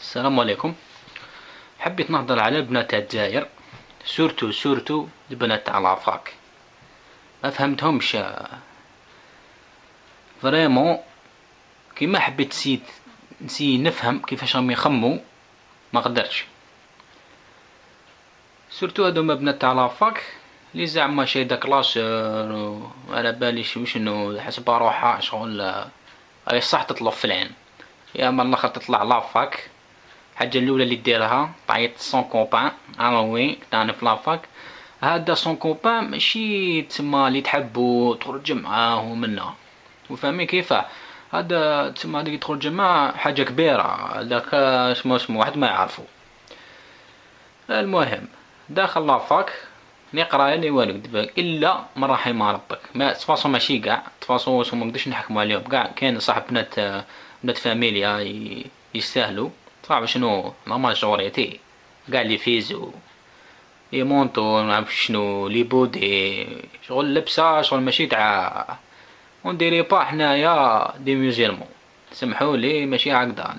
السلام عليكم. حبيت نهضر على البنات تاع الجزائر، سورتو البنات تاع لافاك. ما فهمتهمش فريمون. كيما حبيت نسي نفهم كيفاش راهم يخمو، ما قدرتش. سورتو هادوما بنات تاع لافاك لي زعما شايده كلاشر وعلى باليش وشنو، حسب روحها شغل راهي صح تطلب في العين. يا اما الاخر تطلع لافاك، الحاجة الأولى اللي ديرها تعيط سون كوبان وين تاني في لافاك. هذا سون كوبان ماشي تسمى اللي تحبو تخرج معاه ومنه، وفهمي كيفاه. هذا تسمى اللي تخرج معاه حاجة كبيرة، هذاك اسمه واحد ما يعرفو. المهم داخل لافاك ني قراية ني والو دباك إلا من رحم ربك. ما تفاصو ماشي قاع تفاصو ما نقدرش نحكمو عليهم قاع. كاين صاحب بنات فاميليا يستاهلو صعب شنو لا ماجوريتي قاع لي فيزو يمونطو نعرف شنو لي بودي شغل لبسة شغل ماشي تاع ونديري با حنايا دي ميوزيلمون. سمحولي ماشي هكدا.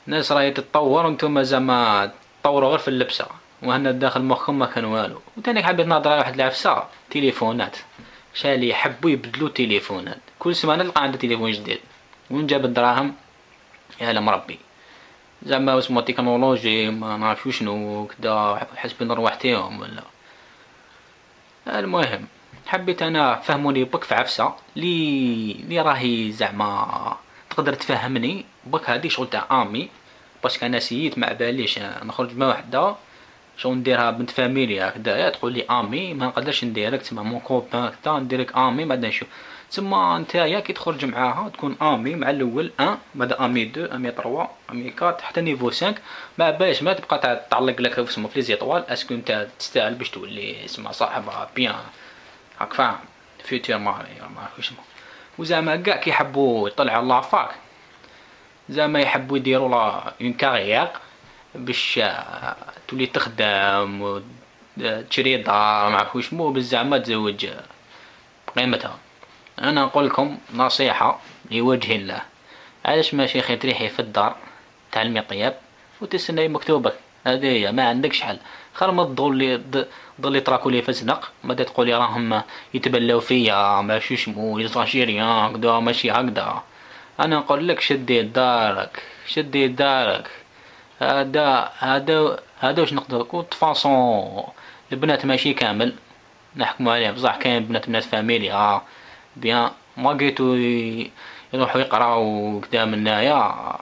ناس راهي تتطور وانتوما زعما تطوروا غير في اللبسة، وهنا داخل مخكم ما كان والو. وتاني حبيت نهضر على واحد العفسة، تليفونات. شالي يحبوا يبدلوا تليفونات، كل سمانة تلقى عنده تليفون جديد. وين جاب الدراهم؟ يعلم ربي. زعما اسمو تكنولوجي ما نعرف شنو كدا حسب روحتيهم ولا. المهم حبيت انا فهموني بك في عفسه لي راهي زعما تقدر تفهمني بك. هادي شغل تاع امي، باسكو انا سييت ما باليش نخرج مع وحده شغل نديرها بنت فاميليا هكذايا تقول لي امي، ما نقدرش نديرك تسمى مون كوبان هكذا نديرك امي. بعد نشوف تسمى نتايا كي تخرج معاها تكون امي مع الاول ان، بعد امي دو، امي تروا، امي كات، حتى نيفو سانك. ما باش ما تبقى تعلق لك اسمه في لي زيطوال. اسكو نتا تستاهل باش تولي اسمها صاحبها بيان هاك فاهم فيوتير ماري ما عرف اسمه. وزعما كاع كيحبوا يطلعوا لافاك، زعما يحبوا يديروا لا اون كارير باش تولي تخدم وتشري دار ما عرف واش مو بزعما تزوج بقيمتها. انا نقول لكم نصيحه لوجه الله، علاش ماشي خير تريحي في الدار تاع المطياب وتستناي مكتوبك؟ هذه هي ما عندكش حل. خير ما تضلي تراكو لي في الزنق، بدا تقولي راهم يتبلاو فيا ماشي شمو لي زاجيريان هكذا ماشي هكذا. انا نقول لك شدي دارك. هذا واش نقدر نقول. فاصون البنات ماشي كامل نحكموا عليه بصح، كاين بنات فاميليا بيان ماغيتو يروحوا يقراو قدام النايا.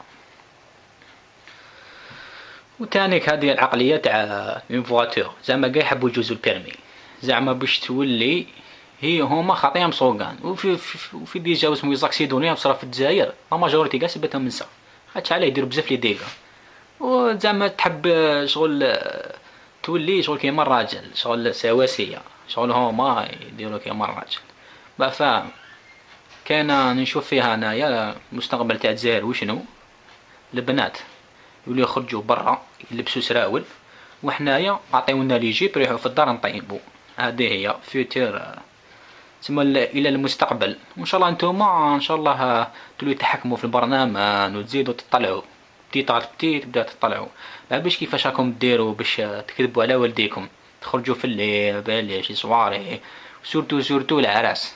وتانيك هذه العقليه تاع اون فواتور زعما كاع يحبوا يجوزوا البيرمي، زعما باش تولي هي هما خاطيهم صوغان. وفي ديجا اسمو زاكسيدوني صرا في الجزائر لا ماجوريتي كاع سبتهم نسا، هادشي علاه يديروا بزاف لي ديغا. وزعما تحب شغل تولي شغل كيما الراجل شغل سواسية، شغل هما يديروا كيما الراجل بقى فاهم. كان نشوف فيها انايا المستقبل تاع الجزائر وشنو، البنات يوليو يخرجوا برا يلبسوا سراول، وحنايا عطيونا لي جيب يريحوا في الدار نطيبوا. هذه هي فيوتير تسمى الى المستقبل. وان شاء الله نتوما ان شاء الله توليو تحكموا في البرنامج وتزيدوا تطلعوا بتيت على بتيت تبدا تطلعوا. ما باش كيفاش راكم ديروا باش تكذبوا على والديكم، تخرجوا في الليل بالي شي صواري، سورتو العراس.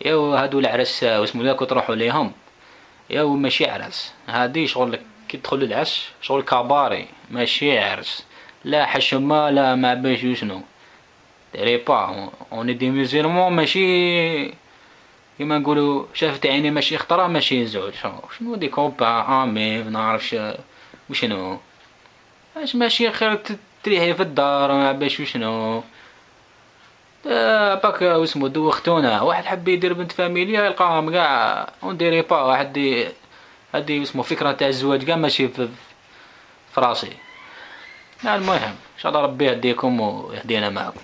ياو هادو العراس واسمو ذاك تروحوا ليهم، ياو ماشي عراس. هادي شغل كي تدخل العش شغل كاباري ماشي عرس، لا حشمه لا ما باش شنو ديري با. اوني دي ميزيرمون ماشي كيما نقولوا شافت عيني ماشي خطره ماشي زوج. شنو دي كوبا امي ما نعرفش وشنو. اش ماشي خير تريحي في الدار ما باش وشنو. باك واسمو دوختونا واحد حب يدير بنت فاميليا يلقاهم كاع ونديري با واحد هادي اسمو فكره تاع الزواج كاع ماشي في راسي. المهم ان شاء الله ربي يهديكم ويهدينا معكم.